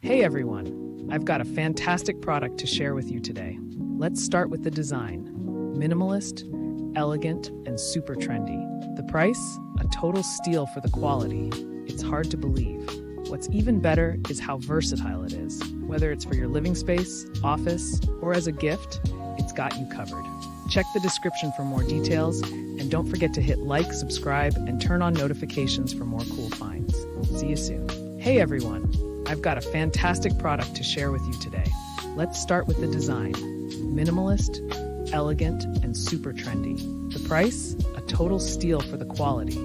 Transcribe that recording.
Hey everyone, I've got a fantastic product to share with you today. Let's start with the design. Minimalist, elegant, and super trendy. The price? A total steal for the quality. It's hard to believe. What's even better is how versatile it is. Whether it's for your living space, office, or as a gift, it's got you covered. Check the description for more details, and don't forget to hit like, subscribe, and turn on notifications for more cool finds. See you soon. Hey everyone, I've got a fantastic product to share with you today. Let's start with the design. Minimalist, elegant, and super trendy. The price? A total steal for the quality.